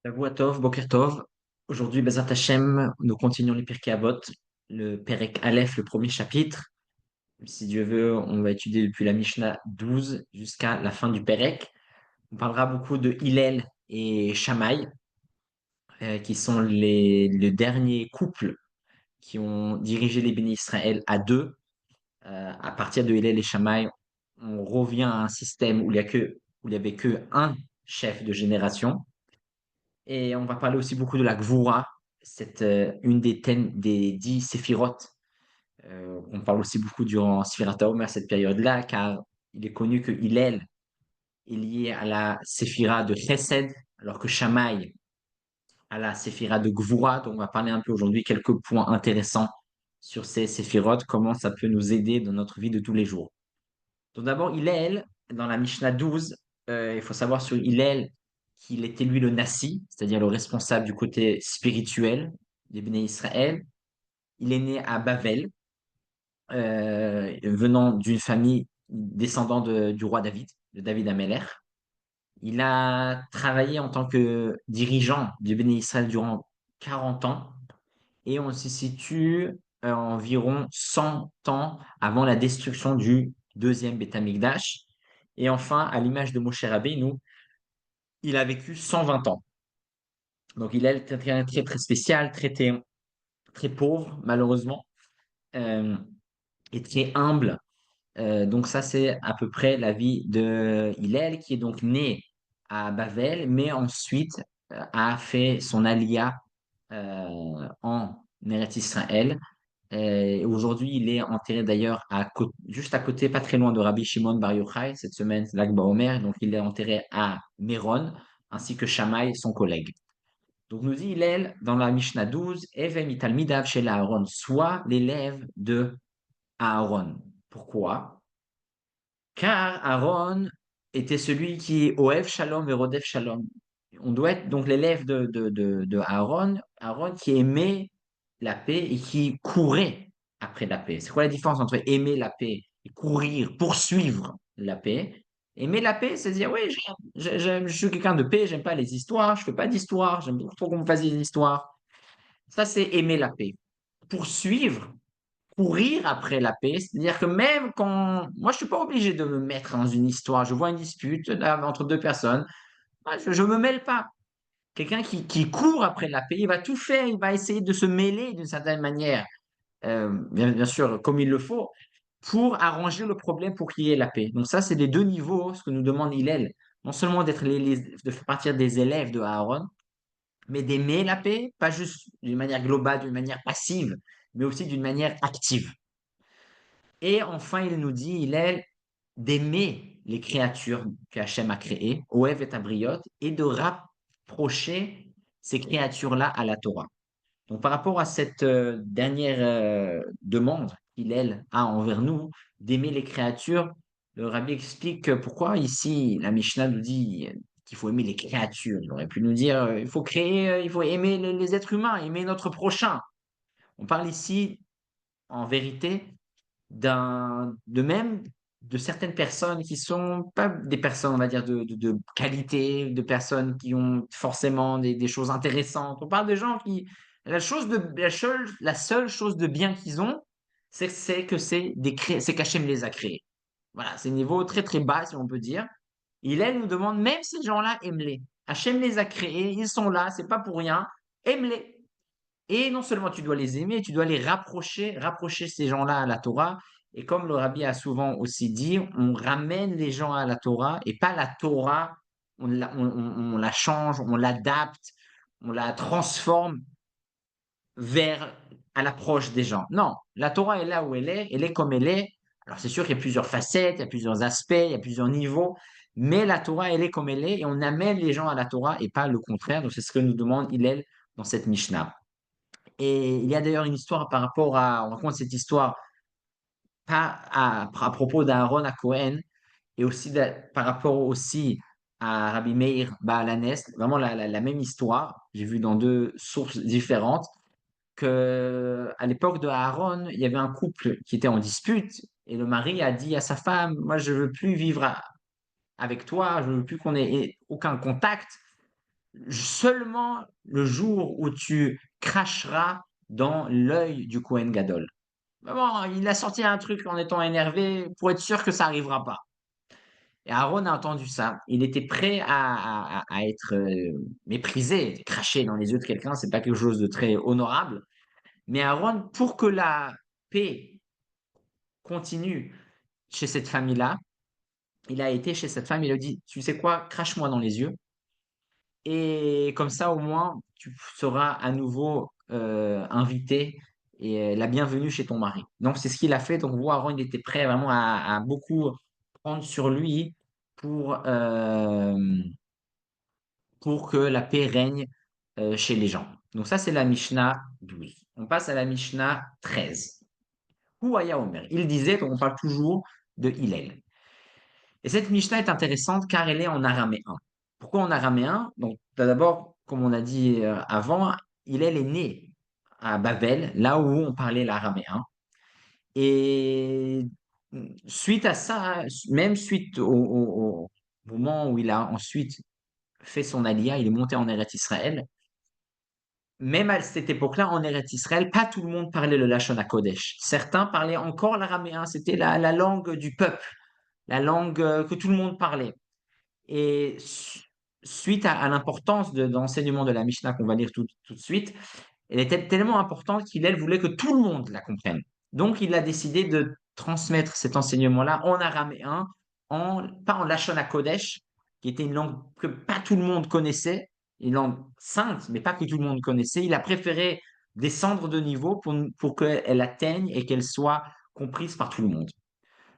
Shavua Tov, Boker Tov. Aujourd'hui, Bezat Hashem, nous continuons les Pirkei Avot, le Perek Aleph, le premier chapitre. Si Dieu veut, on va étudier depuis la Mishnah 12 jusqu'à la fin du Perek. On parlera beaucoup de Hillel et Shammai, qui sont les derniers couples qui ont dirigé les bénis Israël à deux. À partir de Hillel et Shammai, on revient à un système où il y avait que un chef de génération. Et on va parler aussi beaucoup de la Gvura, c'est une des thèmes des 10 séphirotes. On parle aussi beaucoup durant Sfirat HaOmer à cette période-là, car il est connu que Hillel est lié à la séphira de Chesed, alors que Shammai à la séphira de Gvura. Donc on va parler un peu aujourd'hui quelques points intéressants sur ces séphirotes, comment ça peut nous aider dans notre vie de tous les jours. Donc d'abord, Hillel, dans la Mishnah 12, il faut savoir sur Hillel qu'il était lui le Nassi, c'est-à-dire le responsable du côté spirituel des Béné Israël. Il est né à Bavel, venant d'une famille descendant du roi David, de David Ameller. Il a travaillé en tant que dirigeant du Béné Israël durant 40 ans et on se situe environ 100 ans avant la destruction du deuxième Beth Amikdash. Et enfin, à l'image de Moshe Rabbeinu, il a vécu 120 ans. Donc il est très, très, très spécial, très pauvre, malheureusement, euh, et très humble. Donc ça, c'est à peu près la vie de Hillel, qui est donc né à Bavel, mais ensuite a fait son alia en Eretz Israël. Aujourd'hui, il est enterré d'ailleurs juste à côté, pas très loin de Rabbi Shimon Bar Yochai. Cette semaine, c'est Lag BaOmer, donc il est enterré à Méron, ainsi que Shammai, son collègue. Donc nous dit Hillel dans la Mishnah 12, Evem italmidav shel Aaron, soit l'élève de Aaron. Pourquoi? Car Aaron était celui qui Oev Shalom et Rodef Shalom. On doit être donc l'élève de Aaron, Aaron qui aimait la paix et qui courait après la paix. C'est quoi la différence entre aimer la paix et courir, poursuivre la paix? Aimer la paix, c'est dire, oui, je suis quelqu'un de paix, j'aime pas les histoires, je fais pas d'histoire, j'aime pas trop qu'on me fasse des histoires. Ça, c'est aimer la paix. Poursuivre, courir après la paix, c'est-à-dire que même quand... Moi, je suis pas obligé de me mettre dans une histoire. Je vois une dispute là, entre deux personnes. Moi, je me mêle pas. Quelqu'un qui court après la paix, il va tout faire, il va essayer de se mêler d'une certaine manière, bien sûr, comme il le faut, pour arranger le problème pour qu'il y ait la paix. Donc ça, c'est les deux niveaux, ce que nous demande Hillel. Non seulement de faire partir des élèves de Aaron, mais d'aimer la paix, pas juste d'une manière globale, d'une manière passive, mais aussi d'une manière active. Et enfin, il nous dit, il est d'aimer les créatures qu'Hachem a créées, Oev et Abriot, et de rapprocher ces créatures-là à la Torah. Donc, par rapport à cette dernière demande qu'il a envers nous, d'aimer les créatures, le rabbi explique pourquoi ici la Mishnah nous dit qu'il faut aimer les créatures. Il aurait pu nous dire il faut créer, il faut aimer les êtres humains, aimer notre prochain. On parle ici, en vérité, de même de certaines personnes qui sont pas des personnes, on va dire, de qualité, de personnes qui ont forcément des choses intéressantes. On parle de gens qui, la seule chose de bien qu'ils ont, c'est que c'est qu'Hachem les a créés. Voilà, c'est un niveau très très bas, si on peut dire. Il nous demande, même ces gens-là, aime-les. Hachem les a créés, ils sont là, c'est pas pour rien, aime-les. Et non seulement tu dois les aimer, tu dois les rapprocher ces gens-là à la Torah. Et comme le rabbi a souvent aussi dit, on ramène les gens à la Torah et pas la Torah, on la change, on l'adapte, on la transforme vers à l'approche des gens. Non, la Torah est là où elle est comme elle est. Alors c'est sûr qu'il y a plusieurs facettes, il y a plusieurs aspects, il y a plusieurs niveaux, mais la Torah elle est comme elle est et on amène les gens à la Torah et pas le contraire. Donc c'est ce que nous demande Hillel dans cette Mishnah. Et il y a d'ailleurs une histoire par rapport on raconte cette histoire pas à propos d'Aaron à Cohen et aussi par rapport aussi à Rabbi Meir Baalanes, vraiment la même histoire, j'ai vu dans deux sources différentes, que à l'époque de Aaron, il y avait un couple qui était en dispute et le mari a dit à sa femme, moi je veux plus vivre avec toi, je veux plus qu'on ait aucun contact. seulement le jour où tu cracheras dans l'œil du Kohen Gadol. Vraiment, il a sorti un truc en étant énervé pour être sûr que ça arrivera pas. Et Aaron a entendu ça. Il était prêt à être méprisé, cracher dans les yeux de quelqu'un, c'est pas quelque chose de très honorable. Mais Aaron, pour que la paix continue chez cette famille-là, il a été chez cette femme, il a dit, tu sais quoi, crache-moi dans les yeux. Et comme ça, au moins, tu seras à nouveau invité et la bienvenue chez ton mari. Donc, c'est ce qu'il a fait. Donc, vous, Aaron, il était prêt vraiment à beaucoup prendre sur lui pour, euh, pour que la paix règne chez les gens. Donc, ça, c'est la Mishnah 12. On passe à la Mishnah 13. Houaya Omer. Il disait, donc on parle toujours de Hillel. Et cette Mishnah est intéressante car elle est en araméen. Pourquoi en araméen? Donc, d'abord, comme on a dit avant, Hillel est né à Babel, là où on parlait l'araméen. Et suite à ça, même suite au moment où il a ensuite fait son alia, il est monté en Eretz Israël. Même à cette époque-là, en Eretz Israël, pas tout le monde parlait le Lashon HaKodesh. Certains parlaient encore l'araméen, c'était la langue du peuple, la langue que tout le monde parlait. Et suite à l'importance de l'enseignement de la Mishnah qu'on va lire tout de suite, elle était tellement importante qu'il elle voulait que tout le monde la comprenne. Donc, il a décidé de transmettre cet enseignement-là en araméen, pas en Lashon HaKodesh, qui était une langue que pas tout le monde connaissait, une langue sainte, mais pas que tout le monde connaissait. Il a préféré descendre de niveau pour qu'elle atteigne et qu'elle soit comprise par tout le monde.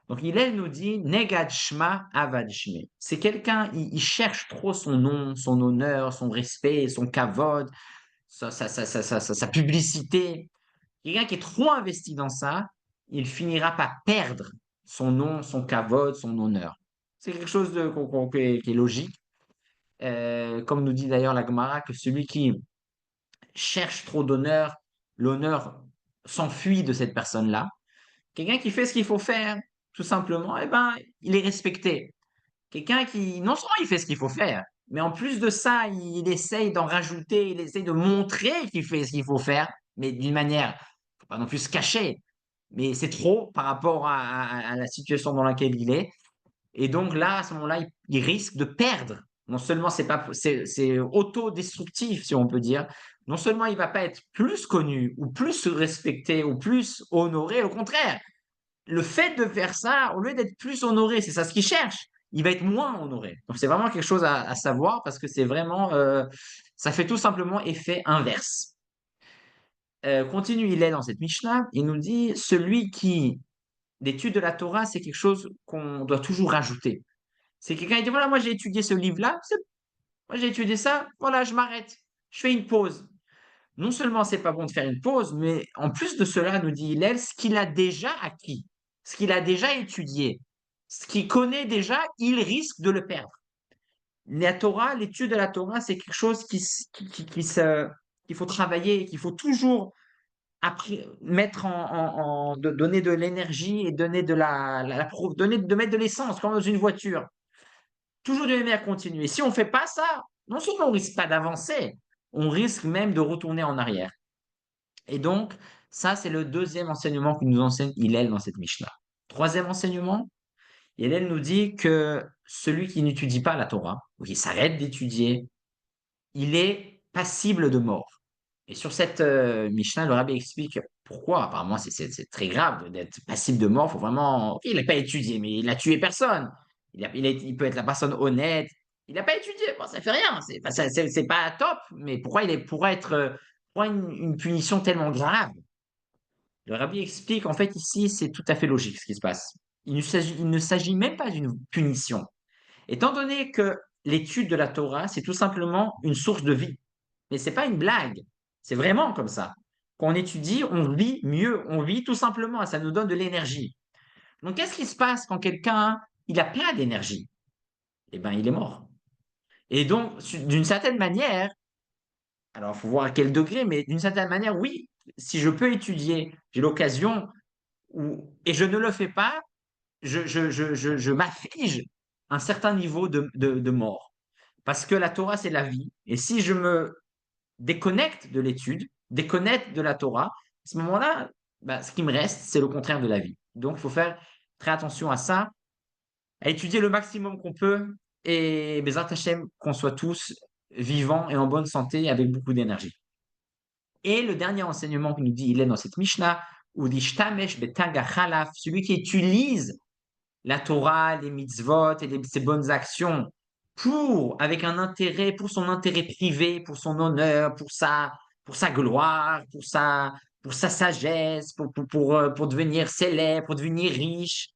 Donc, Hillel nous dit Negad Shma Avad Shme. C'est quelqu'un, il cherche trop son nom, son honneur, son respect, son kavod, sa publicité. Quelqu'un qui est trop investi dans ça, il finira par perdre son nom, son kavod, son honneur. C'est quelque chose qui est logique. Comme nous dit d'ailleurs la Gemara, que celui qui cherche trop d'honneur, l'honneur s'enfuit de cette personne-là. Quelqu'un qui fait ce qu'il faut faire, tout simplement, eh ben, il est respecté. Quelqu'un qui, non seulement il fait ce qu'il faut faire, mais en plus de ça, il essaye d'en rajouter, il essaye de montrer qu'il fait ce qu'il faut faire, mais d'une manière, faut pas non plus se cacher, mais c'est trop par rapport à la situation dans laquelle il est. Et donc là, à ce moment-là, il risque de perdre. Non seulement c'est autodestructif, si on peut dire. Non seulement il va pas être plus connu ou plus respecté ou plus honoré, au contraire, le fait de faire ça, au lieu d'être plus honoré, c'est ça ce qu'il cherche, il va être moins honoré. Donc c'est vraiment quelque chose à savoir parce que c'est vraiment, ça fait tout simplement effet inverse. Continue, il est dans cette Mishnah, il nous dit, celui qui, l'étude de la Torah, c'est quelque chose qu'on doit toujours rajouter. C'est quelqu'un qui dit, voilà, moi j'ai étudié ce livre-là, moi j'ai étudié ça, voilà, je m'arrête, je fais une pause. Non seulement c'est pas bon de faire une pause, mais en plus de cela, nous dit Hillel, ce qu'il a déjà acquis, ce qu'il a déjà étudié, ce qu'il connaît déjà, il risque de le perdre. La Torah, l'étude de la Torah, c'est quelque chose qu'il faut travailler, qu'il faut toujours mettre donner de l'énergie et donner de mettre de l'essence, comme dans une voiture. Toujours de l'aimer à continuer. Si on ne fait pas ça, non seulement on risque pas d'avancer, on risque même de retourner en arrière. Et donc, ça, c'est le deuxième enseignement que nous enseigne Hillel dans cette Mishnah. Troisième enseignement, Hillel nous dit que celui qui n'étudie pas la Torah, ou qui s'arrête d'étudier, il est passible de mort. Et sur cette Mishnah, le rabbi explique pourquoi. Apparemment, c'est très grave d'être passible de mort. Faut vraiment. Ok, il n'a pas étudié, mais il n'a tué personne. Il peut être la personne honnête. Il n'a pas étudié. Bon, ça fait rien. C'est pas top. Mais pourquoi être pourquoi une punition tellement grave? Le rabbi explique en fait ici, c'est tout à fait logique ce qui se passe. Il ne s'agit même pas d'une punition. Étant donné que l'étude de la Torah, c'est tout simplement une source de vie. Mais c'est pas une blague. C'est vraiment comme ça. Quand on étudie, on vit mieux. On vit tout simplement. Ça nous donne de l'énergie. Donc, qu'est-ce qui se passe quand quelqu'un, il a plein d'énergie? Eh bien, il est mort. Et donc, d'une certaine manière, alors, il faut voir à quel degré, mais d'une certaine manière, oui, si je peux étudier, j'ai l'occasion, et je ne le fais pas, je m'afflige un certain niveau de mort. parce que la Torah, c'est la vie. Et si je me déconnecte de l'étude, déconnecte de la Torah, à ce moment-là, bah, ce qui me reste, c'est le contraire de la vie. Donc, il faut faire très attention à ça, à étudier le maximum qu'on peut et Bezrat Hashem, qu'on soit tous vivants et en bonne santé avec beaucoup d'énergie. Et le dernier enseignement que nous dit il est dans cette Mishnah, ou dit Shtamesh betaga chalaf, celui qui utilise la Torah, les mitzvot et ses bonnes actions avec un intérêt, pour son intérêt privé, pour son honneur, pour sa gloire, pour sa sagesse, pour devenir célèbre, pour devenir riche.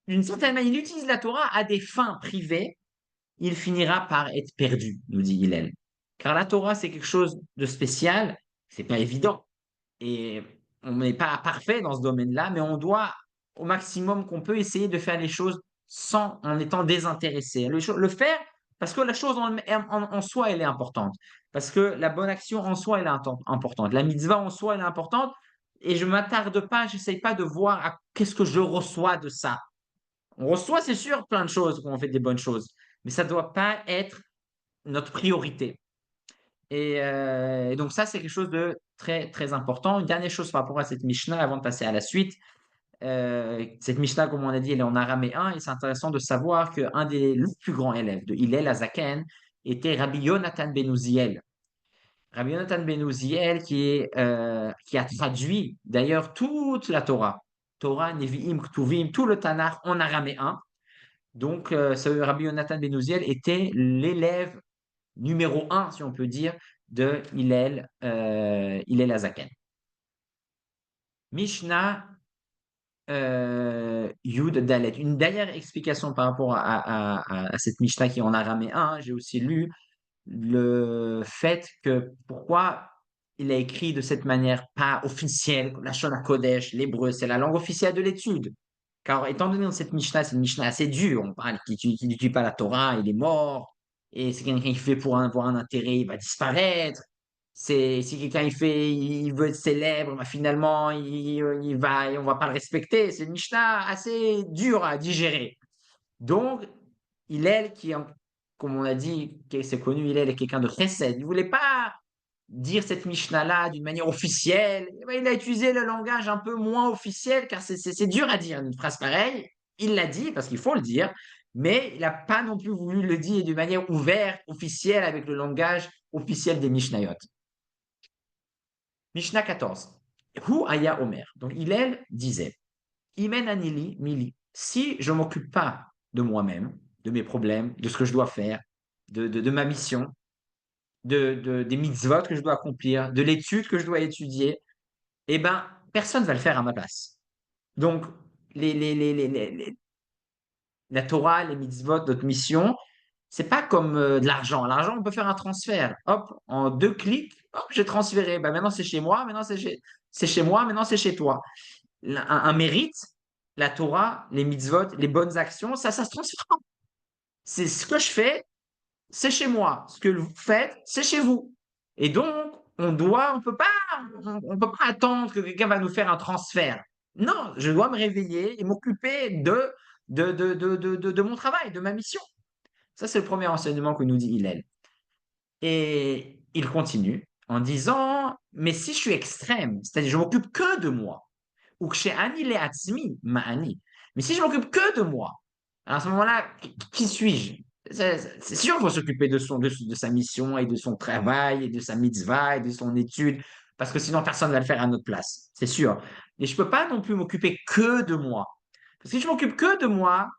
D'une certaine manière, il utilise la Torah à des fins privées, il finira par être perdu, nous dit Hillel. Car la Torah, c'est quelque chose de spécial, c'est pas évident. Et on n'est pas parfait dans ce domaine-là, mais on doit, au maximum qu'on peut, essayer de faire les choses en étant désintéressé. Le faire parce que la chose en soi, elle est importante. Parce que la bonne action en soi, elle est importante. La mitzvah en soi, elle est importante. Et je ne m'attarde pas, je n'essaye pas de voir qu'est-ce que je reçois de ça. On reçoit, c'est sûr, plein de choses quand on fait des bonnes choses, mais ça ne doit pas être notre priorité. Et donc ça, c'est quelque chose de très, très important. Une dernière chose par rapport à cette Mishnah, avant de passer à la suite. Cette Mishnah, comme on a dit, elle est en araméen, et c'est intéressant de savoir qu'un des plus grands élèves de Hillel Azaken était Rabbi Yonatan ben Uziel. Rabbi Yonatan ben Uziel qui a traduit d'ailleurs toute la Torah. Torah, Nevi'im, Ktuvim, tout le Tanakh en araméen. Donc, ce Rabbi Yonatan ben Uziel était l'élève numéro un, si on peut dire, de Hillel Azaken. Mishnah Yud Dalet. Une dernière explication par rapport à cette Mishnah qui est en araméen. Hein. J'ai aussi lu le fait que pourquoi il a écrit de cette manière pas officielle, la Shona Kodesh, l'hébreu, c'est la langue officielle de l'étude. Car étant donné que cette Mishnah, c'est une Mishnah assez dure, on parle qui n'étudie pas la Torah, il est mort, et c'est quelqu'un qui fait pour avoir un intérêt, il va disparaître. C'est si quelqu'un il veut être célèbre, bah, finalement on va pas le respecter. C'est une Mishnah assez dure à digérer. Donc Hillel comme on a dit, c'est connu, Hillel est quelqu'un de chesed. Il voulait pas dire cette Mishnah-là d'une manière officielle. Eh ben, il a utilisé le langage un peu moins officiel, car c'est dur à dire une phrase pareille. Il l'a dit, parce qu'il faut le dire, mais il n'a pas non plus voulu le dire d'une manière ouverte, officielle, avec le langage officiel des Mishnayot. Mishnah 14. Hu Aya Omer. Donc Hillel disait, Imen Anili Mili. Si je ne m'occupe pas de moi-même, de mes problèmes, de ce que je dois faire, de ma mission, des mitzvot que je dois accomplir, de l'étude que je dois étudier, eh ben, personne ne va le faire à ma place. Donc, la Torah, les mitzvot, notre mission, c'est pas comme de l'argent. L'argent, on peut faire un transfert. Hop, en 2 clics, hop, j'ai transféré. Ben, maintenant, c'est chez moi, maintenant, c'est chez moi, maintenant, c'est chez toi. Un mérite, la Torah, les mitzvot, les bonnes actions, ça se transfère pas. C'est ce que je fais, c'est chez moi. Ce que vous faites, c'est chez vous. Et donc, on peut pas attendre que quelqu'un va nous faire un transfert. Non, je dois me réveiller et m'occuper de mon travail, de ma mission. Ça, c'est le premier enseignement que nous dit Hillel. Et il continue en disant, mais si je suis extrême, c'est-à-dire je m'occupe que de moi, ou que chez Ani le Atzmi, Ma'ani, mais si je m'occupe que de moi, alors à ce moment-là, qui suis-je? C'est sûr qu'il faut s'occuper de sa mission et de son travail et de sa mitzvah et de son étude, parce que sinon personne ne va le faire à notre place, c'est sûr. Mais je ne peux pas non plus m'occuper que de moi. Parce que si je m'occupe que de moi,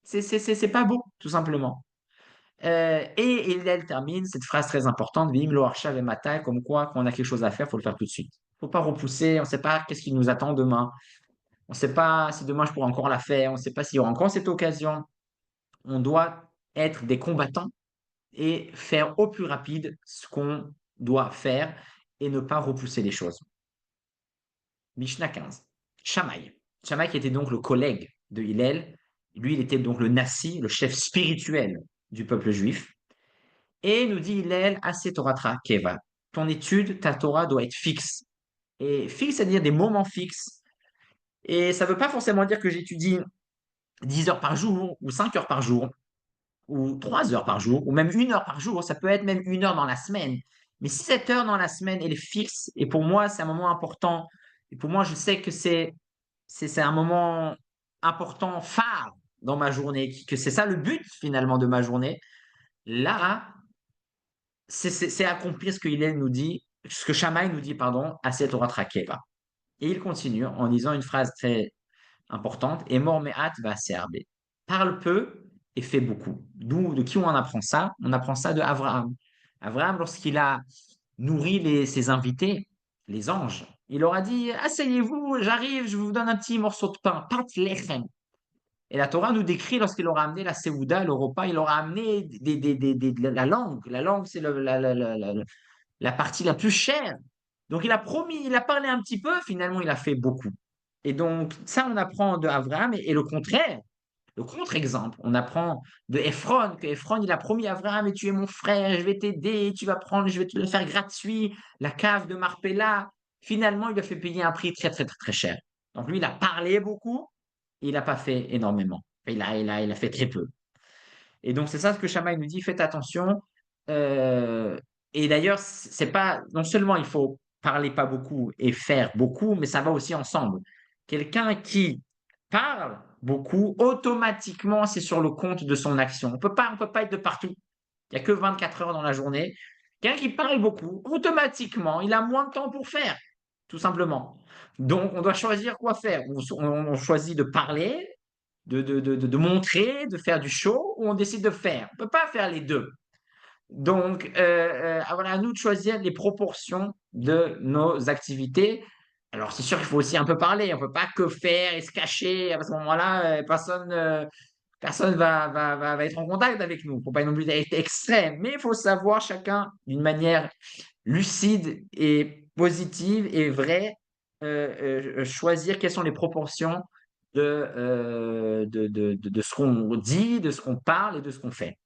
c'est pas beau, tout simplement. Et elle termine cette phrase très importante, Vim lo arshav et matai, comme quoi, quand on a quelque chose à faire, il faut le faire tout de suite. Il ne faut pas repousser, on ne sait pas qu'est-ce qui nous attend demain. On ne sait pas si demain je pourrai encore la faire, on ne sait pas s'il y aura encore cette occasion. On doit être des combattants et faire au plus rapide ce qu'on doit faire et ne pas repousser les choses. Mishnah 15. Shammai. Shammai qui était donc le collègue de Hillel. Lui, il était donc le Nassi, le chef spirituel du peuple juif. Et nous dit Hillel, assez Torah keva. Ton étude, ta Torah doit être fixe. Et fixe, c'est-à-dire des moments fixes. Et ça ne veut pas forcément dire que j'étudie 10 heures par jour ou 5 heures par jour. ou 3 heures par jour, ou même 1 heure par jour, ça peut être même 1 heure dans la semaine. Mais si cette heure dans la semaine, elle est fixe, et pour moi, c'est un moment important, et pour moi, je sais que c'est un moment important, phare dans ma journée, que c'est ça le but finalement de ma journée, là, c'est accomplir ce que Hillel nous dit, ce que Shammai nous dit, pardon, à cette Torah Trakeva. Et il continue en disant une phrase très importante, et mort me'at va serbe. Parle peu et fait beaucoup. D'où, de qui on en apprend ça? On apprend ça de Abraham. Abraham, lorsqu'il a nourri ses invités, les anges, il leur a dit, asseyez-vous, j'arrive, je vous donne un petit morceau de pain, pat lechem. Et la Torah nous décrit lorsqu'il leur a amené la Séouda, le repas, il leur a amené la langue. La langue, c'est la partie la plus chère. Donc il a promis, il a parlé un petit peu, finalement il a fait beaucoup. Et donc ça, on apprend de Abraham et le contraire, le contre-exemple, on apprend de Ephron, que Ephron, il a promis à Abraham, et tu es mon frère, je vais t'aider, tu vas prendre, je vais te le faire gratuit, la cave de Marpella. Finalement, il lui a fait payer un prix très, très, très, très cher. Donc lui, il a parlé beaucoup, il n'a pas fait énormément. Il a fait très peu. Et donc, c'est ça ce que Shammai nous dit, faites attention. Euh, et d'ailleurs, c'est pas, non seulement il faut parler pas beaucoup et faire beaucoup, mais ça va aussi ensemble. Quelqu'un qui parle beaucoup, automatiquement, c'est sur le compte de son action. On peut pas être de partout. Il n'y a que 24 heures dans la journée. Quelqu'un qui parle beaucoup, automatiquement, il a moins de temps pour faire, tout simplement. Donc, on doit choisir quoi faire. On choisit de parler, de montrer, de faire du show, ou on décide de faire. On ne peut pas faire les deux. Donc, voilà, à nous de choisir les proportions de nos activités. Alors, c'est sûr qu'il faut aussi un peu parler. On ne peut pas que faire et se cacher. À ce moment-là, personne va être en contact avec nous. Il ne faut pas non plus être extrême. Mais il faut savoir chacun d'une manière lucide et positive et vraie, choisir quelles sont les proportions de ce qu'on dit, de ce qu'on parle et de ce qu'on fait.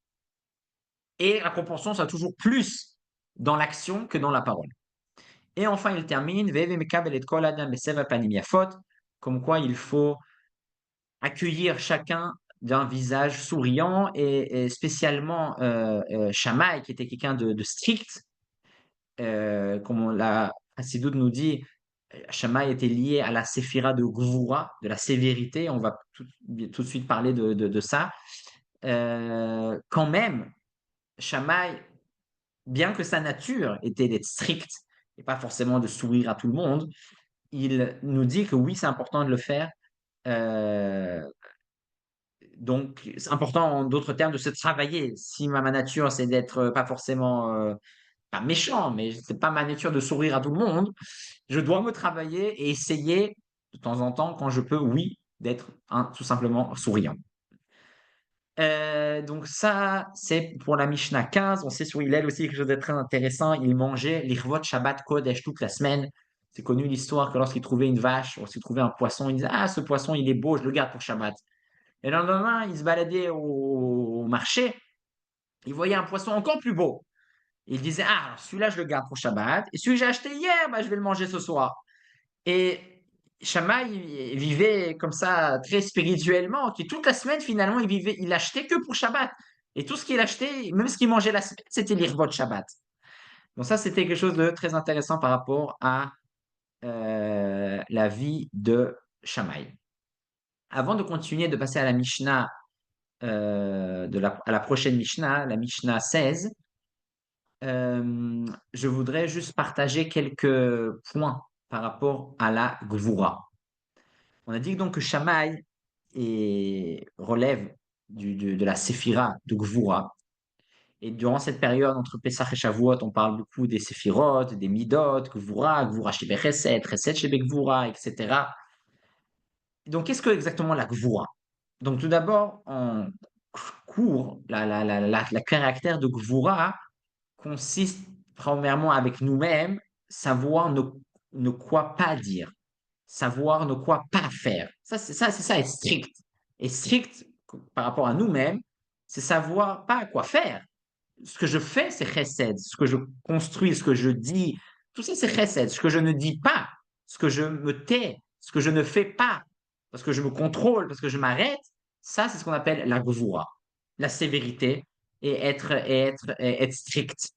Et la proportion sera toujours plus dans l'action que dans la parole. Et enfin, il termine, comme quoi il faut accueillir chacun d'un visage souriant et spécialement Shammai, qui était quelqu'un de strict, comme la Chassidoute nous dit, Shammai était lié à la séphira de Gvura, de la sévérité. On va tout de suite parler de ça. Quand même, Shammai, bien que sa nature était d'être strict et pas forcément de sourire à tout le monde, il nous dit que oui, c'est important de le faire. Euh, donc, c'est important, en d'autres termes, de se travailler. Si ma nature, c'est d'être pas forcément, pas méchant, mais c'est pas ma nature de sourire à tout le monde, je dois me travailler et essayer de temps en temps, quand je peux, oui, d'être tout simplement souriant. Donc ça, c'est pour la Mishnah 15. On sait sur Hillel aussi quelque chose de très intéressant. Il mangeait l'Irvot Shabbat Kodesh toute la semaine. C'est connu l'histoire que lorsqu'il trouvait une vache, lorsqu'il trouvait un poisson, il disait, ah, ce poisson, il est beau, je le garde pour Shabbat. Et le lendemain, il se baladait au marché, il voyait un poisson encore plus beau. Il disait, ah, celui-là, je le garde pour Shabbat. Et celui que j'ai acheté hier, bah, je vais le manger ce soir. Et Shammai il vivait comme ça, très spirituellement, qui toute la semaine, finalement, il achetait que pour Shabbat. Et tout ce qu'il achetait, même ce qu'il mangeait la semaine, c'était l'irvot Shabbat. Donc ça, c'était quelque chose de très intéressant par rapport à la vie de Shammai. Avant de continuer, de passer à la Mishnah, à la prochaine Mishnah, la Mishnah 16, je voudrais juste partager quelques points par rapport à la Gvura. On a dit donc que Shammai relève de la Séphira de Gvura. Et durant cette période entre Pessah et Shavuot, on parle beaucoup des Séphirot, des Midot, Gvura, Gvura Shebe Chesed, Chesed Shebe Gvura, etc. Donc, qu'est-ce que exactement la Gvura? Donc, tout d'abord, en cours, la caractère de Gvura consiste premièrement avec nous-mêmes, savoir ne quoi pas dire, savoir ne quoi pas faire. C'est ça être strict. Et strict par rapport à nous-mêmes, c'est savoir pas quoi faire. Ce que je fais, c'est chesed. Ce que je construis, ce que je dis, tout ça, c'est chesed. Ce que je ne dis pas, ce que je me tais, ce que je ne fais pas, parce que je me contrôle, parce que je m'arrête, ça, c'est ce qu'on appelle la gvura. la sévérité et être strict.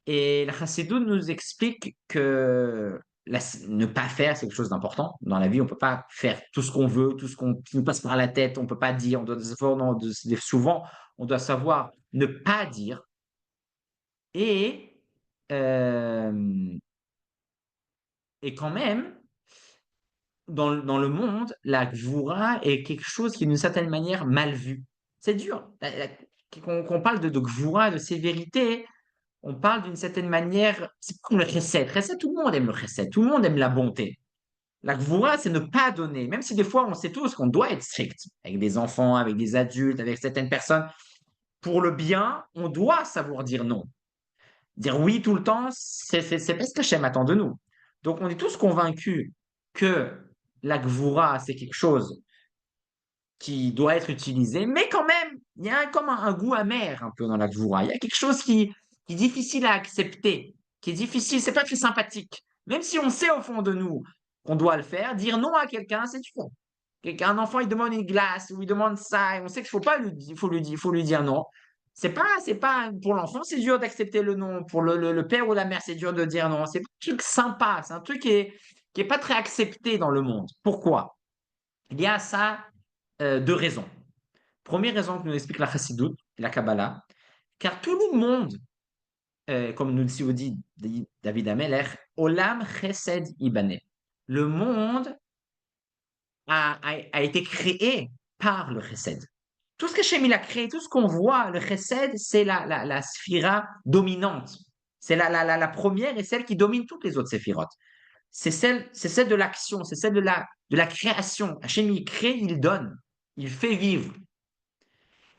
Et la Chassidoute nous explique que ne pas faire, c'est quelque chose d'important. Dans la vie, on ne peut pas faire tout ce qu'on veut, tout ce qui nous passe par la tête. On ne peut pas dire, on doit savoir, non, souvent, on doit savoir ne pas dire. Et, euh, et quand même, dans le monde, la gvoura est quelque chose qui est d'une certaine manière mal vu. C'est dur. Qu'on parle de gvoura, de sévérité, on parle d'une certaine manière, c'est comme le chesed. Chesed, tout le monde aime le chesed, tout le monde aime la bonté. La gvoura, c'est ne pas donner, même si des fois on sait tous qu'on doit être strict avec des enfants, avec des adultes, avec certaines personnes. Pour le bien, on doit savoir dire non. Dire oui tout le temps, c'est pas ce qu'Hachem attend de nous. Donc on est tous convaincus que la gvoura, c'est quelque chose qui doit être utilisé, mais quand même, il y a comme un goût amer un peu dans la gvoura. Il y a quelque chose qui est difficile à accepter, qui est difficile, c'est pas très sympathique. Même si on sait au fond de nous qu'on doit le faire, dire non à quelqu'un, c'est dur. Un enfant, il demande une glace ou il demande ça, et on sait qu'il faut pas lui, il faut lui dire non. C'est pas, pour l'enfant, c'est dur d'accepter le non. Pour le père ou la mère, c'est dur de dire non. C'est pas un truc sympa, c'est un truc qui est pas très accepté dans le monde. Pourquoi? Il y a ça deux raisons. Première raison que nous explique la Chassidoute, la Kabbalah, car tout le monde, comme nous le dit David Ameller, Olam Chesed Ibane. Le monde a été créé par le Chesed. Tout ce que Shem il a créé, tout ce qu'on voit, le Chesed, c'est la sphira dominante. C'est la première et celle qui domine toutes les autres séphirotes. C'est celle de l'action, c'est celle de la création. Hachem, il crée, il donne, il fait vivre.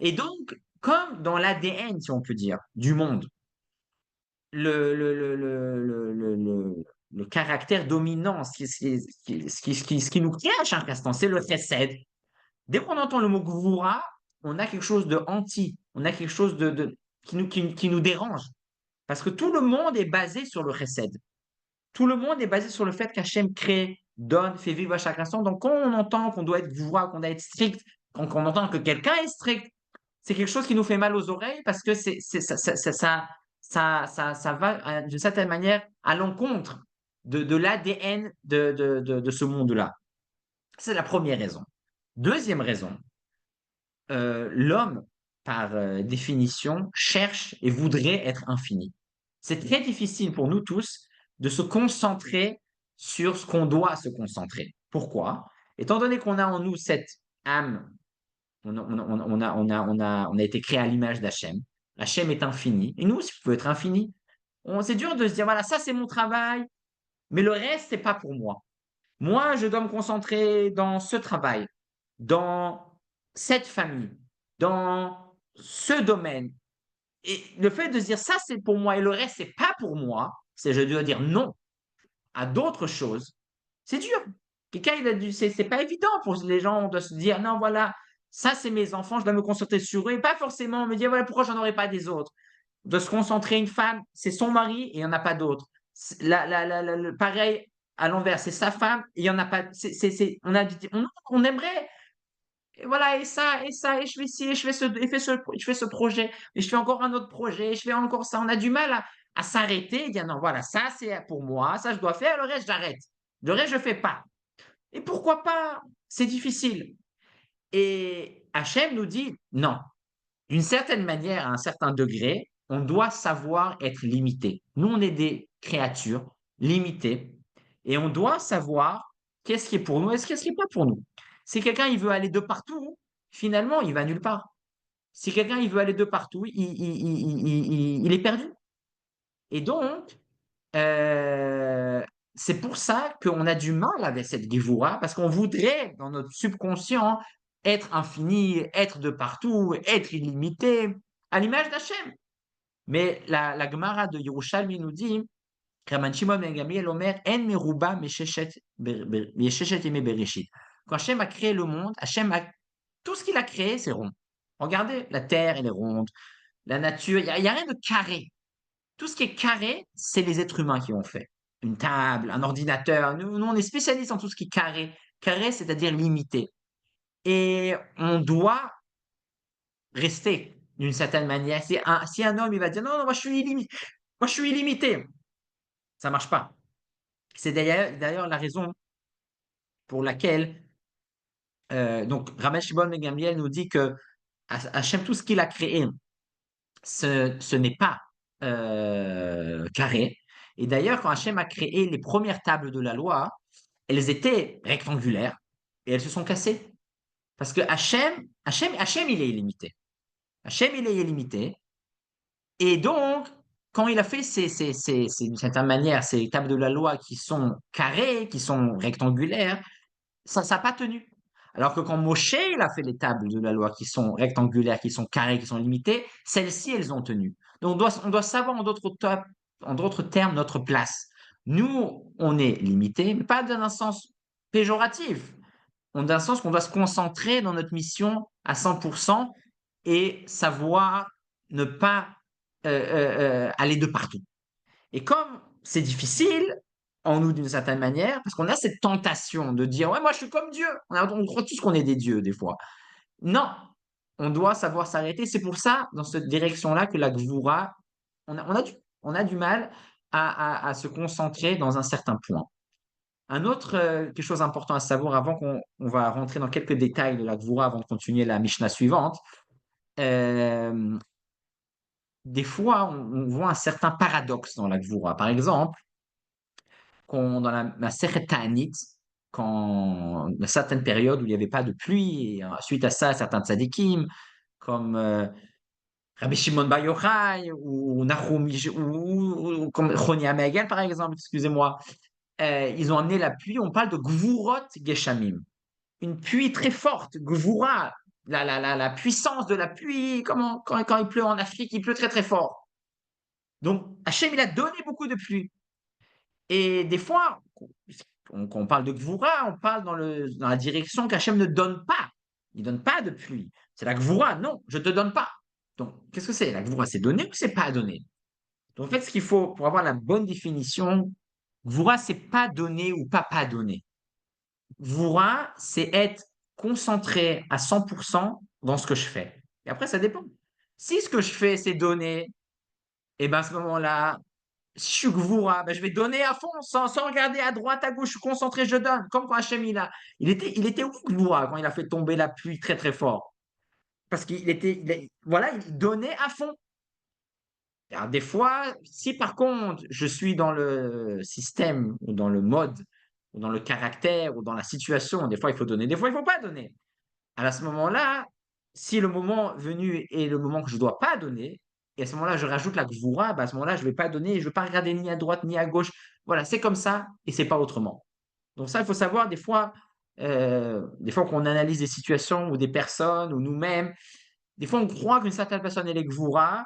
Et donc, comme dans l'ADN, si on peut dire, du monde, le caractère dominant, ce qui nous crée à chaque instant, c'est le chesed. Dès qu'on entend le mot gvura, on a quelque chose de anti, on a quelque chose qui nous dérange. Parce que tout le monde est basé sur le chesed. Tout le monde est basé sur le fait qu'Hachem crée, donne, fait vivre à chaque instant. Donc, quand on entend qu'on doit être gvura, qu'on doit être strict, quand on entend que quelqu'un est strict, c'est quelque chose qui nous fait mal aux oreilles parce que ça va d'une certaine manière à l'encontre de l'ADN de ce monde-là. C'est la première raison. Deuxième raison, l'homme, par définition, cherche et voudrait être infini. C'est très difficile pour nous tous de se concentrer sur ce qu'on doit se concentrer. Pourquoi? Étant donné qu'on a en nous cette âme, on a été créé à l'image d'Hachem. Hachem est infini. Et nous aussi, on peut être infini. C'est dur de se dire, voilà, ça c'est mon travail, mais le reste, c'est pas pour moi. Moi, je dois me concentrer dans ce travail, dans cette famille, dans ce domaine. Et le fait de se dire ça, c'est pour moi et le reste, c'est pas pour moi, c'est je dois dire non à d'autres choses, c'est dur. Quelqu'un, c'est pas évident pour les gens de se dire non, voilà, ça c'est mes enfants, je dois me concentrer sur eux et pas forcément me dire voilà pourquoi j'en aurais pas des autres. De se concentrer, une femme, c'est son mari et il n'y en a pas d'autres. Pareil, à l'envers, c'est sa femme et il n'y en a pas. On aimerait, et voilà, et je fais ci, et je fais ce projet, et je fais encore un autre projet, et je fais encore ça. On a du mal à s'arrêter et dire non, voilà, ça c'est pour moi, ça je dois faire, le reste j'arrête. Le reste je fais pas. Et pourquoi pas? C'est difficile. Et Hachem nous dit non, d'une certaine manière, à un certain degré, on doit savoir être limité. Nous, on est des créatures limitées et on doit savoir qu'est-ce qui est pour nous et qu'est-ce qui n'est pas pour nous. Si quelqu'un il veut aller de partout, finalement, il va nulle part. Si quelqu'un il veut aller de partout, il est perdu. Et donc, euh, c'est pour ça qu'on a du mal avec cette Gévoura, parce qu'on voudrait, dans notre subconscient, être infini, être de partout, être illimité, à l'image d'Hachem. Mais la Gemara de Yerushalmi nous dit, Rabban Shimon ben Gamliel Omer, En meruba mesheshet yemei bereshit. Quand Hachem a créé le monde, tout ce qu'il a créé, c'est rond. Regardez, la terre, elle est ronde, la nature, il y a rien de carré. Tout ce qui est carré, c'est les êtres humains qui ont fait. Une table, un ordinateur. Nous, on est spécialistes en tout ce qui est carré. Carré, c'est-à-dire limité. Et on doit rester d'une certaine manière. Si un homme, il va dire, non, non, moi, je suis illimité, ça marche pas. C'est d'ailleurs la raison pour laquelle, donc, Rabbi Shimon ben Gamliel nous dit que Hachem, tout ce qu'il a créé, ce n'est pas carré. Et d'ailleurs, quand Hachem a créé les premières tables de la loi, elles étaient rectangulaires et elles se sont cassées. Parce que Hachem, il est illimité. Hachem, il est illimité. Et donc, quand il a fait d'une certaine manière, ces tables de la loi qui sont carrées, qui sont rectangulaires, ça n'a pas tenu. Alors que quand Moshe il a fait les tables de la loi qui sont rectangulaires, qui sont carrées, qui sont limitées, celles-ci, elles ont tenu. Donc on doit savoir en d'autres termes notre place. Nous, on est limité, mais pas dans un sens péjoratif. Dans un sens qu'on doit se concentrer dans notre mission à 100% et savoir ne pas aller de partout. Et comme c'est difficile en nous d'une certaine manière, parce qu'on a cette tentation de dire, ouais, moi je suis comme Dieu. On croit tous qu'on est des dieux des fois. Non, on doit savoir s'arrêter. C'est pour ça, dans cette direction-là, que la Gvoura, on a du mal à se concentrer dans un certain point. Un autre, quelque chose d'important à savoir avant on va rentrer dans quelques détails de la Gvoura avant de continuer la Mishnah suivante. Euh, des fois, on voit un certain paradoxe dans la Gvoura. Par exemple, dans la Sechet Ta'anit, quand dans certaines périodes où il n'y avait pas de pluie, et suite à ça, certains tzadikim, comme Rabbi Shimon Bar Yochai, ou Nahum, ou comme Choni Amegal, par exemple, excusez-moi, ils ont amené la pluie, on parle de Gvurot Geshamim, une pluie très forte, Gvura, la puissance de la pluie, quand il pleut en Afrique, il pleut très très fort. Donc, Hachem, il a donné beaucoup de pluie. Et des fois, quand on parle de Gvoura, on parle dans la direction qu'Hachem ne donne pas. Il ne donne pas de pluie. C'est la Gvoura, non, je ne te donne pas. Donc, qu'est-ce que c'est? La Gvoura, c'est donné ou c'est pas donné? Donc, en fait, ce qu'il faut, pour avoir la bonne définition, Gvoura, c'est pas donné ou pas donné. Gvoura, c'est être concentré à 100% dans ce que je fais. Et après, ça dépend. Si ce que je fais, c'est donné, et bien à ce moment-là, si je suis gvoura, ben je vais donner à fond, sans regarder à droite, à gauche, je suis concentré, je donne. Comme quand Hachem, il était où gvoura quand il a fait tomber la pluie très très fort? Parce voilà, il donnait à fond. Alors, des fois, si par contre, je suis dans le système, ou dans le mode, ou dans le caractère, ou dans la situation, des fois il faut donner, des fois il ne faut pas donner. À ce moment-là, si le moment venu est le moment que je ne dois pas donner, et à ce moment-là, je rajoute la gvoura, bah à ce moment-là, je ne vais pas donner, je ne vais pas regarder ni à droite ni à gauche. Voilà, c'est comme ça et c'est pas autrement. Donc ça, il faut savoir des fois qu'on analyse des situations ou des personnes ou nous-mêmes, des fois on croit qu'une certaine personne elle est gvoura,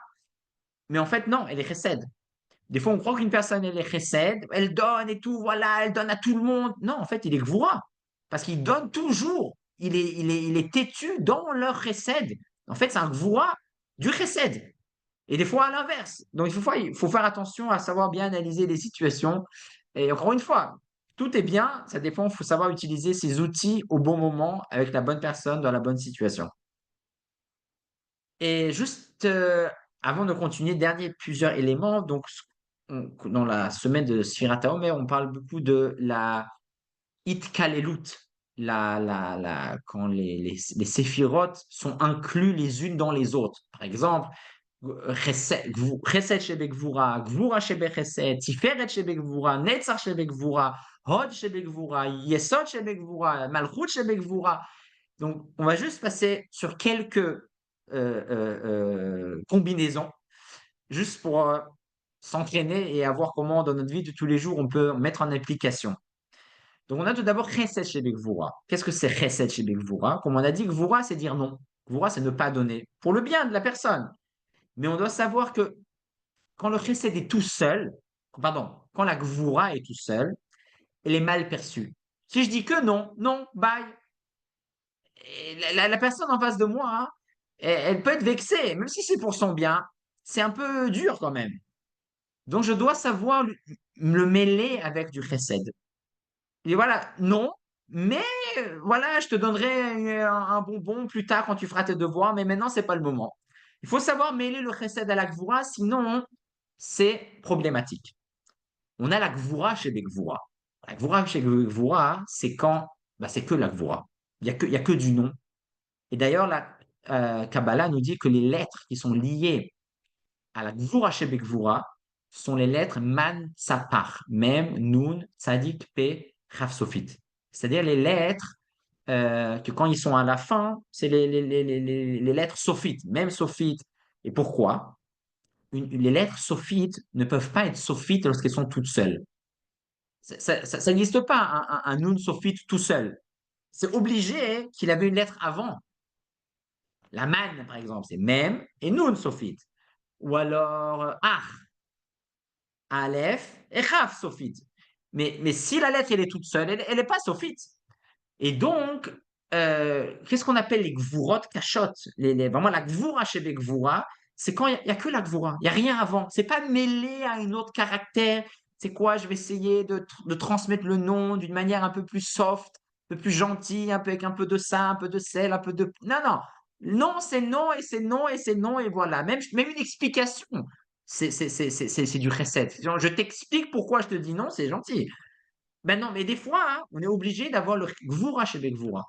mais en fait non, elle est chesed. Des fois on croit qu'une personne elle est chesed, elle donne et tout, voilà, elle donne à tout le monde. Non, en fait, il est gvoura parce qu'il donne toujours. Il est têtu dans leur chesed. En fait, c'est un gvoura du chesed. Et des fois à l'inverse. Donc il faut faire attention à savoir bien analyser les situations. Et encore une fois, tout est bien, ça dépend, il faut savoir utiliser ces outils au bon moment, avec la bonne personne, dans la bonne situation. Et juste avant de continuer, dernier plusieurs éléments. Donc, dans la semaine de Sfirat HaOmer, on parle beaucoup de la Itkalelut, quand les séphirotes sont inclus les unes dans les autres. Par exemple, Chesed shebe Gvura, Gvura shebe Chesed, Tiferet shebe Gvura, Netzach shebe Gvura, Hod shebe Gvura, Yesod shebe Gvura, Malchut shebe Gvura. Donc, on va juste passer sur quelques combinaisons, juste pour s'entraîner et voir comment, dans notre vie de tous les jours, on peut mettre en application. Donc, on a tout d'abord Chesed shebe Gvura. Qu'est-ce que c'est Chesed shebe Gvura? Comme on a dit, Gvura, c'est dire non. Gvura, c'est ne pas donner, pour le bien de la personne. Mais on doit savoir que quand le chesed est tout seul, pardon, quand la gvoura est tout seul, elle est mal perçue. Si je dis que non, non, bye, et la personne en face de moi, hein, elle peut être vexée, même si c'est pour son bien, c'est un peu dur quand même. Donc je dois savoir le mêler avec du chesed. Et voilà, non, mais voilà, je te donnerai un bonbon plus tard quand tu feras tes devoirs, mais maintenant, c'est pas le moment. Il faut savoir mêler le chesed à la gvoura, sinon, c'est problématique. On a la gvoura chez les gvoura. La gvoura chez les gvoura, c'est quand, bah, c'est que la gvoura. Il y a que du nom. Et d'ailleurs, la Kabbalah nous dit que les lettres qui sont liées à la Gvura Shebekvura sont les lettres Man Sapar, Mem, Nun, Tzadik, P, Chaf Sofit. C'est-à-dire les lettres que quand ils sont à la fin, c'est les lettres sophites, même sophites. Et pourquoi? Les lettres sophites ne peuvent pas être sophites lorsqu'elles sont toutes seules. Ça n'existe pas un Nun sophite tout seul. C'est obligé qu'il avait une lettre avant. La man, par exemple, c'est Mem et Nun sophite. Ou alors Ach, Aleph et Chaf sophite. Mais si la lettre elle est toute seule, elle n'est pas sophite. Et donc, qu'est-ce qu'on appelle les gvurot kachot vraiment la gvura chez les gvura, c'est quand il y a que la gvura, il n'y a rien avant. C'est pas mêlé à un autre caractère. C'est quoi? Je vais essayer de transmettre le nom d'une manière un peu plus soft, un peu plus gentille, un peu avec un peu de ça, un peu de sel, un peu de. Non, non. Non, c'est non, et c'est non, et c'est non, et voilà. Même une explication, c'est du recette. Je t'explique pourquoi je te dis non, c'est gentil. Ben non, mais des fois, hein, on est obligé d'avoir le gvura chez le gvura.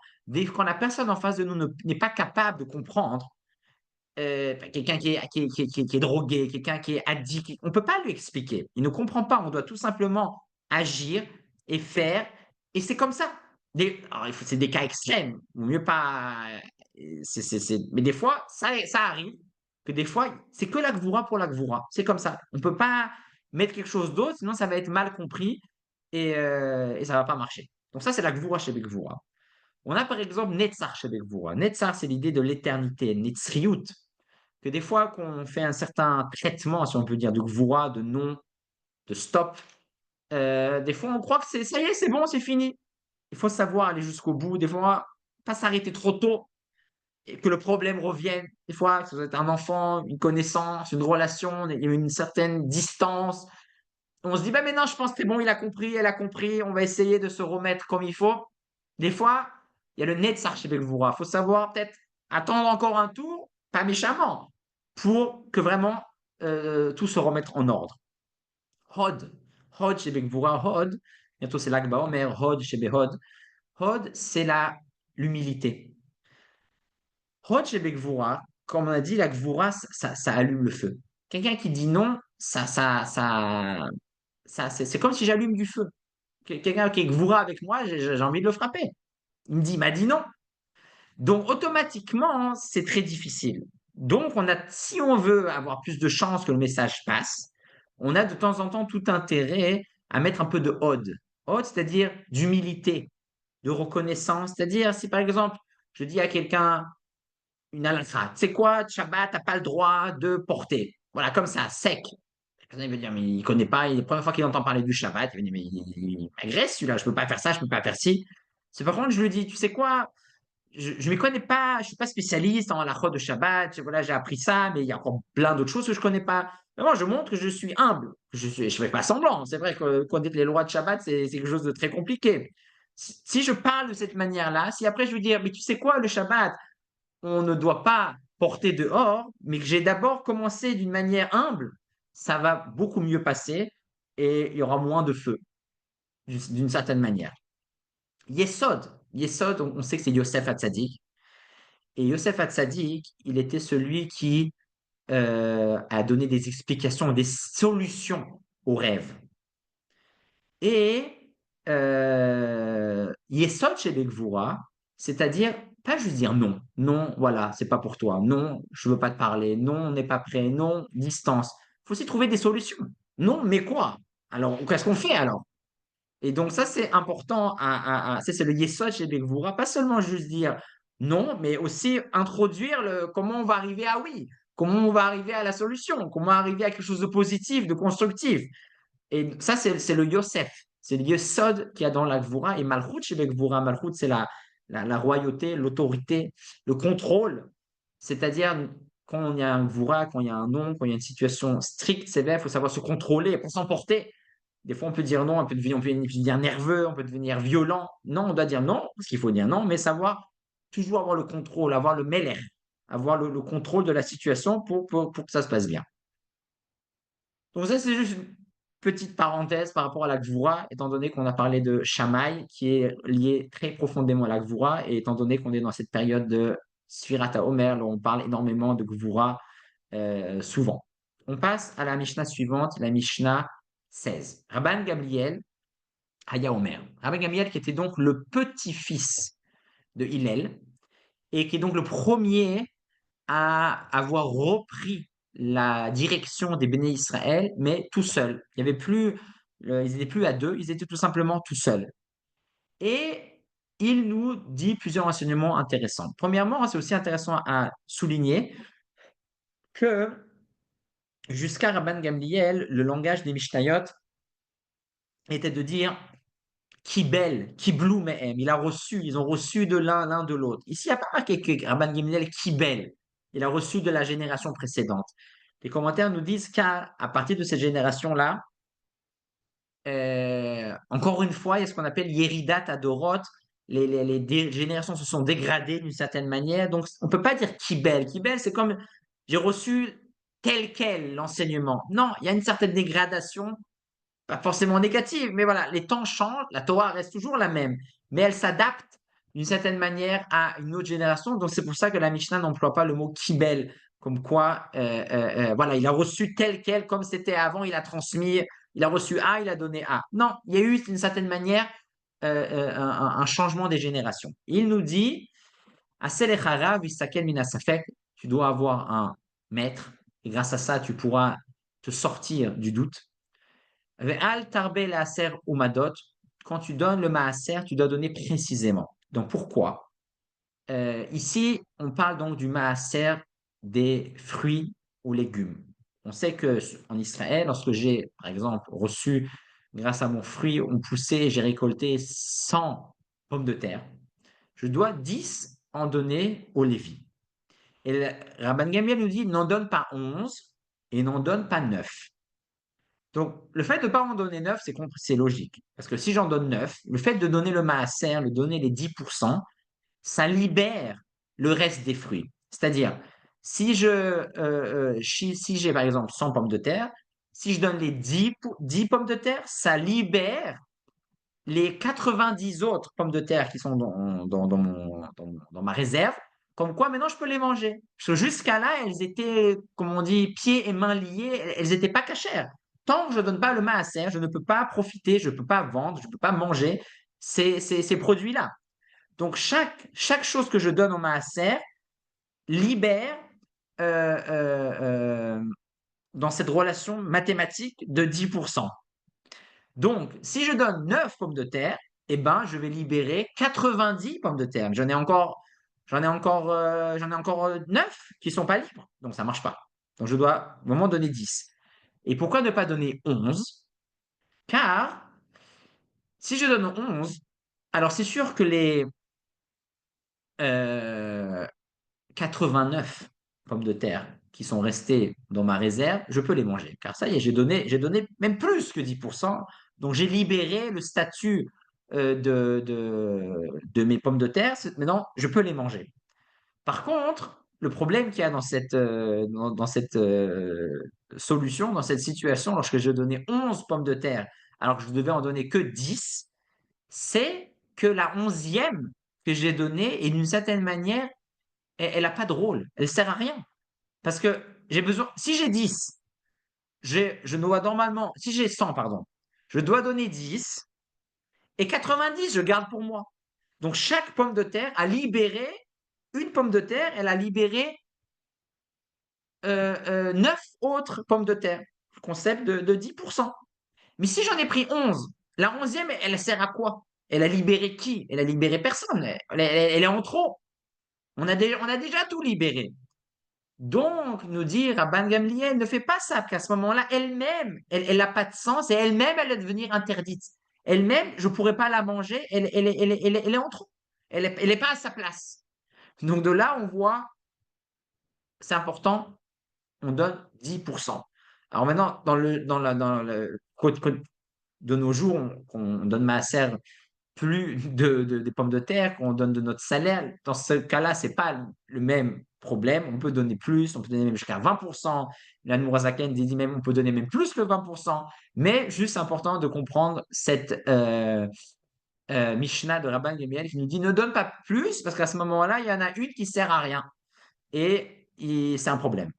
Quand la personne en face de nous n'est pas capable de comprendre, quelqu'un qui est drogué, quelqu'un qui est addict, on ne peut pas lui expliquer. Il ne comprend pas. On doit tout simplement agir et faire. Et c'est comme ça. Alors, c'est des cas extrêmes. Vaut mieux pas. Mais des fois, ça arrive que des fois, c'est que la gvura pour la gvura. C'est comme ça. On ne peut pas mettre quelque chose d'autre, sinon ça va être mal compris et ça ne va pas marcher. Donc ça, c'est la gvura chez les gvura. On a par exemple Netzar chez les gvura. Netzar, c'est l'idée de l'éternité, Netzriut, que des fois qu'on fait un certain traitement, si on peut dire, de gvoura, de non, de stop, des fois on croit que ça y est, c'est bon, c'est fini. Il faut savoir aller jusqu'au bout. Des fois, pas s'arrêter trop tôt et que le problème revienne. Des fois, que vous êtes un enfant, une connaissance, une relation, il y a une certaine distance. On se dit, bah maintenant, je pense que c'est bon, il a compris, elle a compris, on va essayer de se remettre comme il faut. Des fois, il y a le nez de Sarchibekvoura. Il faut savoir peut-être attendre encore un tour, pas méchamment, pour que vraiment tout se remette en ordre. Hod, Hod chez Bekvoura, Hod, bientôt c'est l'Akba Omer, Hod chez Behod. Hod, c'est l'humilité. Hod chez Bekvoura, comme on a dit, la Gvoura, ça allume le feu. Quelqu'un qui dit non, c'est comme si j'allume du feu. Quelqu'un qui est Gvoura avec moi, j'ai envie de le frapper. Il m'a dit non. Donc, automatiquement, c'est très difficile. Donc, si on veut avoir plus de chances que le message passe, on a de temps en temps tout intérêt à mettre un peu de ode. Ode, c'est-à-dire d'humilité, de reconnaissance. C'est-à-dire, si par exemple, je dis à quelqu'un une halakha, tu sais quoi, Shabbat, t'as pas le droit de porter. Voilà, comme ça, sec. Il va dire, mais il ne connaît pas, la première fois qu'il entend parler du Shabbat, il va dire, mais il m'agresse celui-là, je ne peux pas faire ça, je ne peux pas faire ci. C'est par contre, je lui dis, tu sais quoi, je ne m'y connais pas, je ne suis pas spécialiste en halachot de Shabbat, voilà, j'ai appris ça, mais il y a encore plein d'autres choses que je ne connais pas. Mais moi, je montre que je suis humble, je ne fais pas semblant. C'est vrai que connaître les lois de Shabbat, c'est quelque chose de très compliqué. Si je parle de cette manière-là, si après je veux dire, mais tu sais quoi, le Shabbat, on ne doit pas porter dehors, mais que j'ai d'abord commencé d'une manière humble, ça va beaucoup mieux passer et il y aura moins de feu, d'une certaine manière. Yesod, Yesod, on sait que c'est Yosef Hatzadik. Et Yosef Hatzadik, il était celui qui a donné des explications, des solutions aux rêves. Et Yesod chez Begvoura, c'est-à-dire pas juste dire non, non, voilà, c'est pas pour toi, non, je veux pas te parler, non, on n'est pas prêt, non, distance. Il faut aussi trouver des solutions. Non, mais quoi? Alors, qu'est-ce qu'on fait alors? Et donc ça, c'est important, ça c'est le Yesod chez Begvoura, pas seulement juste dire non, mais aussi introduire comment on va arriver à oui, comment on va arriver à la solution, comment arriver à quelque chose de positif, de constructif. Et ça, c'est le Yosef, c'est le Yesod qu'il y a dans la Gvura. Et Malchut chez le Gvura, Malchut, c'est la royauté, l'autorité, le contrôle. C'est-à-dire, quand il y a un Gvura, quand il y a un nom, quand il y a une situation stricte, sévère, il faut savoir se contrôler, pas s'emporter. Des fois, on peut dire non, on peut devenir nerveux, on peut devenir violent. Non, on doit dire non, parce qu'il faut dire non, mais savoir toujours avoir le contrôle, avoir le mêler, avoir le contrôle de la situation pour que ça se passe bien. Donc ça, c'est juste une petite parenthèse par rapport à la Gvoura, étant donné qu'on a parlé de Shamaï, qui est lié très profondément à la Gvoura, et étant donné qu'on est dans cette période de Sfirata Omer, où on parle énormément de Gvoura souvent. On passe à la Mishnah suivante, la Mishnah 16. Rabban Gabriel, Haya Omer. Rabban Gabriel qui était donc le petit-fils de Hillel, et qui est donc le premier à avoir repris la direction des béné Israël, mais tout seul. Il y avait plus, ils n'étaient plus à deux, ils étaient tout simplement tout seuls. Et il nous dit plusieurs enseignements intéressants. Premièrement, c'est aussi intéressant à souligner que jusqu'à Rabban Gamliel, le langage des Mishnayot était de dire qui belle, qui blou mehem. Ils ont reçu de l'un de l'autre. Ici, il n'y a pas marqué que Rabban Gamliel qui belle. Il a reçu de la génération précédente. Les commentaires nous disent qu'à partir de cette génération-là, encore une fois, il y a ce qu'on appelle Yeridat Adorot. Les générations se sont dégradées d'une certaine manière. Donc, on ne peut pas dire Kibel. Kibel, c'est comme j'ai reçu tel quel l'enseignement. Non, il y a une certaine dégradation, pas forcément négative, mais voilà, les temps changent, la Torah reste toujours la même, mais elle s'adapte d'une certaine manière à une autre génération. Donc, c'est pour ça que la Mishnah n'emploie pas le mot Kibel, comme quoi, voilà, il a reçu tel quel, comme c'était avant, il a transmis, il a reçu A, il a donné A. Non, il y a eu d'une certaine manière un changement des générations. Il nous dit, Aselechara visakel minasafek, tu dois avoir un maître, et grâce à ça, tu pourras te sortir du doute. Ve'al tarbe la'aser umadot, quand tu donnes le maaser, tu dois donner précisément. Donc pourquoi? Ici, on parle donc du maaser des fruits ou légumes. On sait que en Israël, lorsque j'ai, par exemple, reçu, grâce à mon fruit, on poussait, j'ai récolté 100 pommes de terre, je dois 10 en donner aux Lévis. Et le Rabban Gamliel nous dit, n'en donne pas 11 et n'en donne pas 9. Donc, le fait de ne pas en donner 9, c'est logique. Parce que si j'en donne 9, le fait de donner le maaser, de donner les 10%, ça libère le reste des fruits. C'est-à-dire, si j'ai par exemple 100 pommes de terre, si je donne les 10 pommes de terre, ça libère les 90 autres pommes de terre qui sont dans ma réserve. Comme quoi, maintenant, je peux les manger. Parce que jusqu'à là, elles étaient, comme on dit, pieds et mains liés, elles n'étaient pas cachères. Tant que je ne donne pas le maaser, je ne peux pas profiter, je ne peux pas vendre, je ne peux pas manger ces produits-là. Donc, chaque chose que je donne au maaser libère euh, euh, euh, dans cette relation mathématique de 10%. Donc, si je donne 9 pommes de terre, eh ben, je vais libérer 90 pommes de terre. J'en ai encore 9 qui ne sont pas libres. Donc, ça ne marche pas. Donc, je dois au moment donner 10. Et pourquoi ne pas donner 11? Car si je donne 11, alors c'est sûr que les euh, 89 pommes de terre qui sont restées dans ma réserve, je peux les manger. Car ça y est, j'ai donné même plus que 10%. Donc, j'ai libéré le statut de mes pommes de terre. Maintenant, je peux les manger. Par contre, le problème qu'il y a dans cette solution, dans cette situation, lorsque je donnais 11 pommes de terre, alors que je devais en donner que 10, c'est que la 11e que j'ai donnée, et d'une certaine manière, elle n'a pas de rôle. Elle ne sert à rien. Parce que j'ai besoin, si j'ai 10, je dois normalement, si j'ai 100, pardon, je dois donner 10 et 90, je garde pour moi. Donc chaque pomme de terre a libéré, une pomme de terre, elle a libéré 9 autres pommes de terre. Le concept de 10%. Mais si j'en ai pris 11, la 11e, elle sert à quoi? Elle a libéré qui? Elle a libéré personne. Elle est en trop. On a déjà tout libéré. Donc, nous dire Rabban Gamliel ne fait pas ça, qu'à ce moment-là, elle-même, elle n'a pas de sens et elle-même, elle va devenir interdite. Elle-même, je ne pourrais pas la manger, elle est en trop. Elle n'est pas à sa place. Donc, de là, on voit, c'est important, on donne 10%. Alors maintenant, dans le de nos jours, qu'on donne maaser plus des pommes de terre, qu'on donne de notre salaire. Dans ce cas-là, c'est pas le même problème. On peut donner plus, on peut donner même jusqu'à 20%. La Nourazaken dit même on peut donner même plus que 20%. Mais juste important de comprendre cette Mishnah de Rabban Gamliel qui nous dit ne donne pas plus parce qu'à ce moment-là, il y en a une qui sert à rien. Et c'est un problème.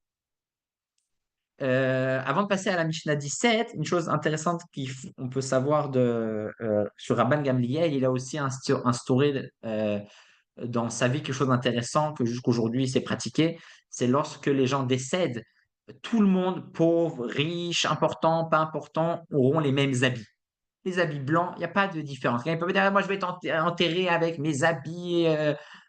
Avant de passer à la Mishnah 17, une chose intéressante qu'on peut savoir sur Rabban Gamliel, il a aussi instauré dans sa vie quelque chose d'intéressant que jusqu'aujourd'hui il s'est pratiqué, c'est lorsque les gens décèdent, tout le monde, pauvre, riche, important, pas important, auront les mêmes habits. Les habits blancs, il n'y a pas de différence. Quelqu'un peut dire, ah, moi je vais enterré avec mes habits,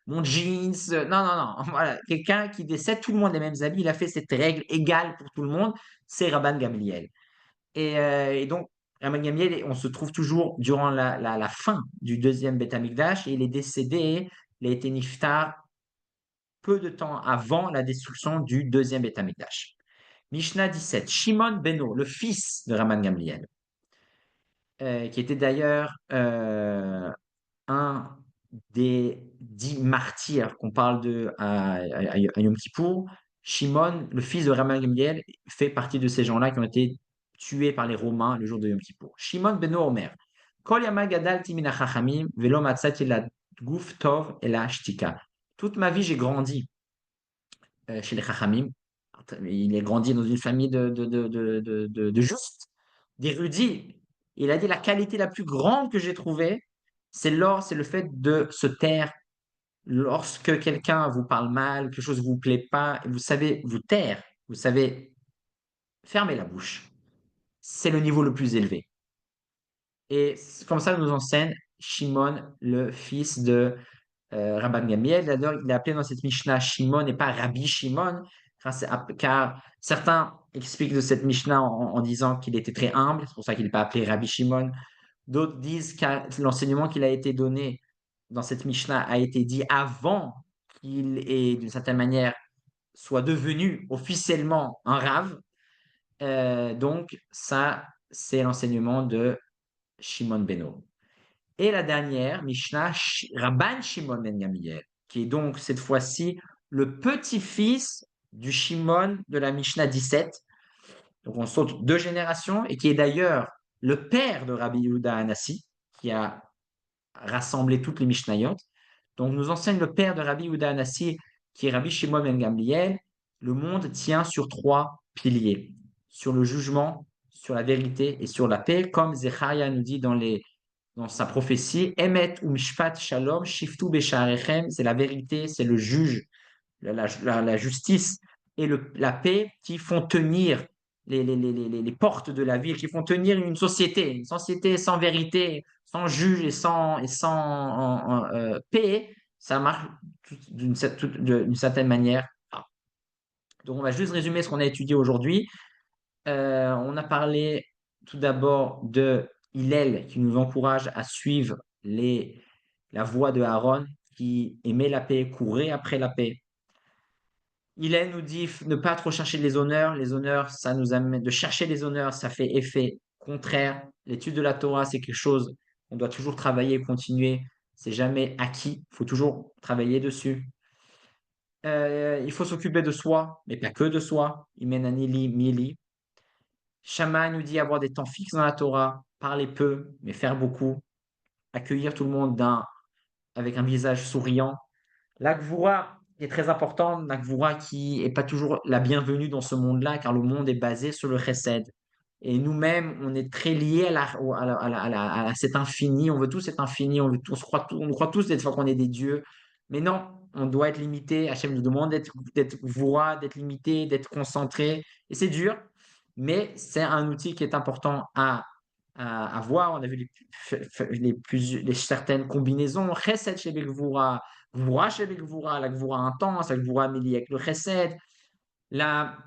mon jeans. Non, non, non. Voilà. Quelqu'un qui décède, tout le monde a les mêmes habits. Il a fait cette règle égale pour tout le monde. C'est Rabban Gamliel. Et donc, Rabban Gamliel, on se trouve toujours durant la fin du deuxième Beth Amikdash. Et il est décédé, il a été niftar peu de temps avant la destruction du deuxième Beth Amikdash. Mishnah 17, Shimon Beno, le fils de Rabban Gamliel, qui était d'ailleurs un des 10 martyrs qu'on parle à Yom Kippour. Shimon, le fils de Rabban Gamliel, fait partie de ces gens-là qui ont été tués par les Romains le jour de Yom Kippour. Shimon ben Omer, Kol yama gadalti min hachachamim velo matzati la guf tov et la shtika. Toute ma vie, j'ai grandi chez les Chachamim. Il est grandi dans une famille de justes, d'érudits. Il a dit la qualité la plus grande que j'ai trouvée, c'est le fait de se taire. Lorsque quelqu'un vous parle mal, quelque chose ne vous plaît pas, vous savez vous taire, vous savez fermer la bouche. C'est le niveau le plus élevé. Et comme ça nous enseigne Shimon, le fils de Rabban Gamliel. D'ailleurs, il est appelé dans cette Mishnah Shimon et pas Rabbi Shimon, car certains expliquent de cette Mishnah en disant qu'il était très humble, c'est pour ça qu'il n'est pas appelé Rabbi Shimon. D'autres disent que l'enseignement qu'il a été donné dans cette Mishnah a été dit avant qu'il ait, d'une certaine manière, soit devenu officiellement un Rav. Donc, ça, c'est l'enseignement de Shimon Beno. Et la dernière, Mishnah, Rabban Shimon ben Gamliel, qui est donc cette fois-ci le petit-fils du Shimon de la Mishnah 17. Donc on saute 2 générations et qui est d'ailleurs le père de Rabbi Yehuda Hanassi, qui a rassemblé toutes les Mishnayot. Donc nous enseigne le père de Rabbi Yehuda Hanassi, qui est Rabbi Shimon ben Gamliel. Le monde tient sur 3 piliers, sur le jugement, sur la vérité et sur la paix, comme Zecharia nous dit dans sa prophétie, Emet ou Mishpat Shalom, Shiftu Besharechem, c'est la vérité, c'est le juge, la justice et la paix qui font tenir les portes de la ville, qui font tenir une société sans vérité, sans juge et sans paix, ça marche d'une certaine manière. Donc on va juste résumer ce qu'on a étudié aujourd'hui. On a parlé tout d'abord de Hillel qui nous encourage à suivre la voie de Aaron qui aimait la paix, courait après la paix. Hillel nous dit ne pas trop chercher les honneurs. Les honneurs, ça nous amène de chercher les honneurs, ça fait effet contraire. L'étude de la Torah, c'est quelque chose qu'on doit toujours travailler et continuer. C'est jamais acquis, il faut toujours travailler dessus. Il faut s'occuper de soi, mais pas que de soi. Imenanili, mili. Shammai nous dit avoir des temps fixes dans la Torah, parler peu, mais faire beaucoup, accueillir tout le monde avec un visage souriant. La Gvura est très importante, la Gvura qui n'est pas toujours la bienvenue dans ce monde-là, car le monde est basé sur le chesed. Et nous-mêmes, on est très liés à cet infini, on veut tous cet infini, on croit tous des fois qu'on est des dieux, mais non, on doit être limité. Hachem nous demande d'être Gvura, d'être limité, d'être concentré, et c'est dur, mais c'est un outil qui est important à voir. On a vu certaines combinaisons, chesed chez Gvura, Gvura chez Gvura, la Gvura intense, la Gvura mêlée avec le chesed, la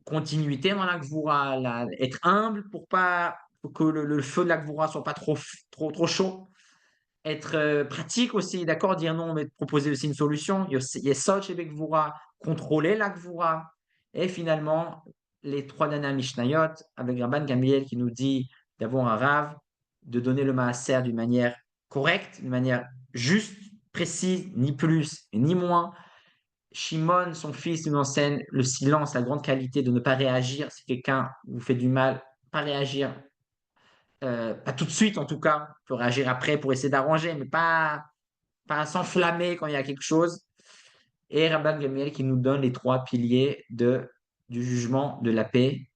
continuité dans la Gvura, être humble pour que le feu de la Gvura soit pas trop chaud, être pratique aussi, d'accord, dire non, mais proposer aussi une solution, Yesod chez Gvura, contrôler la Gvura, et finalement, les 3 dernières Mishnayot, avec Rabban Gamliel qui nous dit d'avoir un rave, de donner le maaser d'une manière correcte, d'une manière juste, précise, ni plus et ni moins. Shimon, son fils, nous enseigne le silence, la grande qualité de ne pas réagir si quelqu'un vous fait du mal, pas réagir, pas tout de suite en tout cas, on peut réagir après pour essayer d'arranger, mais pas s'enflammer quand il y a quelque chose. Et Rabban Gamiel qui nous donne les trois piliers du jugement, de la paix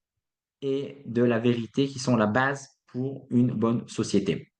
et de la vérité qui sont la base pour une bonne société.